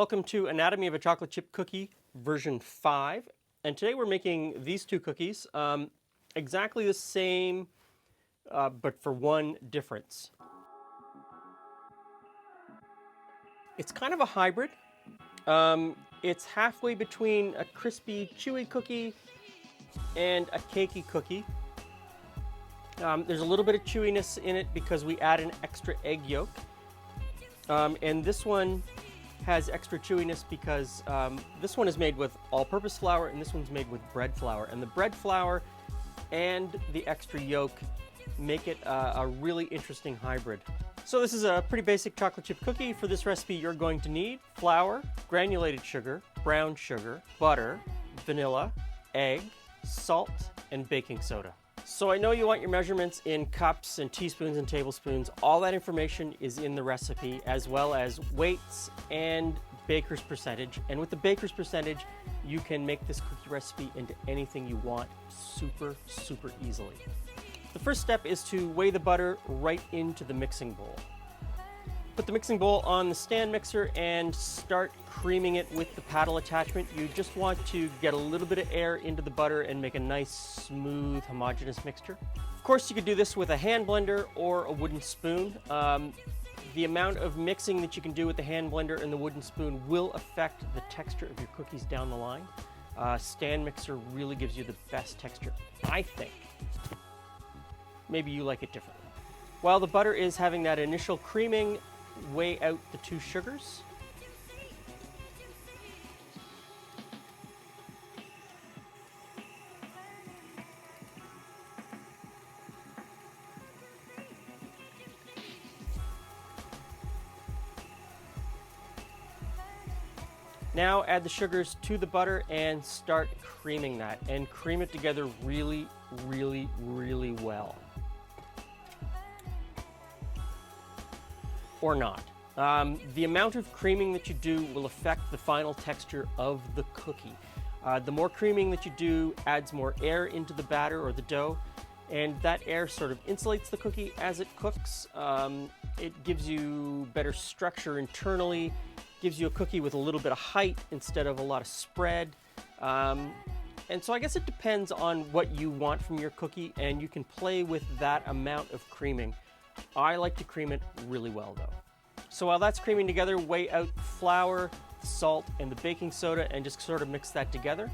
Welcome to Anatomy of a Chocolate Chip Cookie version 5. And today we're making these two cookies exactly the same, but for one difference. It's kind of a hybrid. It's halfway between a crispy, chewy cookie and a cakey cookie. There's a little bit of chewiness in it because we add an extra egg yolk. And this one has extra chewiness because this one is made with all-purpose flour and this one's made with bread flour. And the bread flour and the extra yolk make it a really interesting hybrid. So this is a pretty basic chocolate chip cookie. For this recipe, you're going to need flour, granulated sugar, brown sugar, butter, vanilla, egg, salt, and baking soda. So I know you want your measurements in cups and teaspoons and tablespoons. All that information is in the recipe, as well as weights and baker's percentage. And with the baker's percentage, you can make this cookie recipe into anything you want super easily. The first step is to weigh the butter right into the mixing bowl. Put the mixing bowl on the stand mixer and start creaming it with the paddle attachment. You just want to get a little bit of air into the butter and make a nice, smooth, homogeneous mixture. Of course, you could do this with a hand blender or a wooden spoon. The amount of mixing that you can do with the hand blender and the wooden spoon will affect the texture of your cookies down the line. Stand mixer really gives you the best texture, I think. Maybe you like it differently. While the butter is having that initial creaming, weigh out the two sugars. Now add the sugars to the butter and start creaming that, and cream it together really well. Or not. The amount of creaming that you do will affect the final texture of the cookie. The more creaming that you do adds more air into the batter or the dough, and that air sort of insulates the cookie as it cooks. It gives you better structure internally, gives you a cookie with a little bit of height instead of a lot of spread. And so I guess it depends on what you want from your cookie, and you can play with that amount of creaming. I like to cream it really well though. So while that's creaming together, weigh out the flour, the salt, and the baking soda and just sort of mix that together.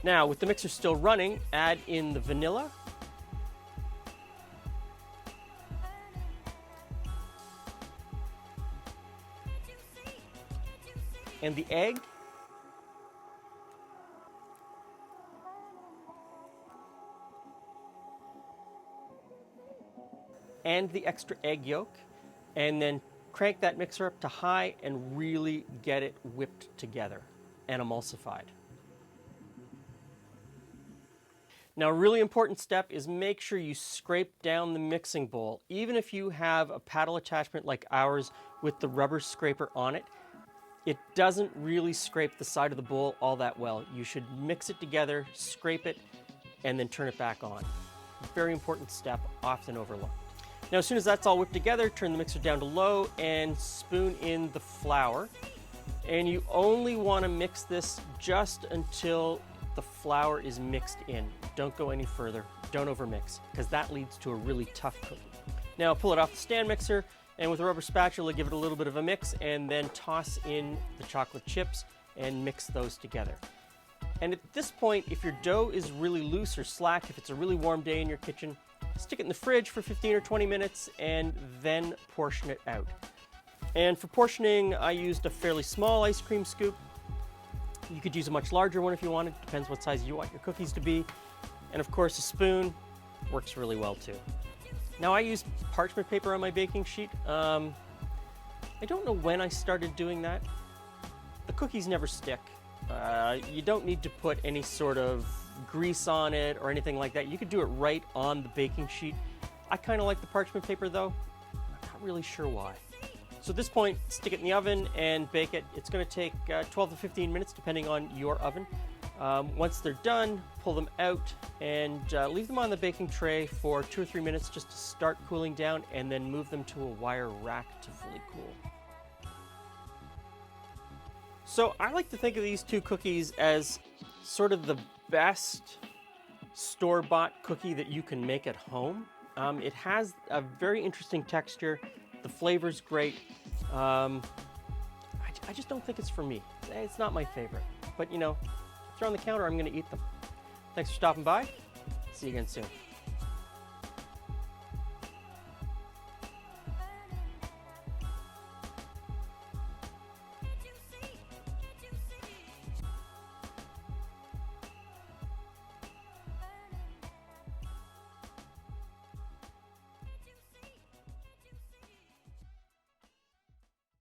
Now, with the mixer still running, add in the vanilla, and the egg, and the extra egg yolk, and then crank that mixer up to high and really get it whipped together and emulsified. Now, a really important step is make sure you scrape down the mixing bowl. Even if you have a paddle attachment like ours with the rubber scraper on it, it doesn't really scrape the side of the bowl all that well. You should mix it together, scrape it, and then turn it back on. Very important step, often overlooked. Now, as soon as that's all whipped together, turn the mixer down to low and spoon in the flour. And you only want to mix this just until the flour is mixed in. Don't go any further. Don't overmix, because that leads to a really tough cookie. Now, pull it off the stand mixer, and with a rubber spatula, give it a little bit of a mix, and then toss in the chocolate chips and mix those together. And at this point, if your dough is really loose or slack, if it's a really warm day in your kitchen, stick it in the fridge for 15 or 20 minutes and then portion it out. And for portioning, I used a fairly small ice cream scoop. You could use a much larger one if you wanted. Depends what size you want your cookies to be. And of course, a spoon works really well too. Now, I use parchment paper on my baking sheet. I don't know when I started doing that. The cookies never stick. You don't need to put any sort of grease on it or anything like that. You could do it right on the baking sheet. I kind of like the parchment paper though. I'm not really sure why. So at this point, stick it in the oven and bake it. It's going to take 12 to 15 minutes depending on your oven. Once they're done, pull them out and leave them on the baking tray for 2 or 3 minutes just to start cooling down, and then move them to a wire rack to fully cool. So I like to think of these two cookies as sort of the best store-bought cookie that you can make at home. It has a very interesting texture. The flavor's great. I just don't think it's for me. It's not my favorite. But you know, if they're on the counter, I'm gonna eat them. Thanks for stopping by. See you again soon.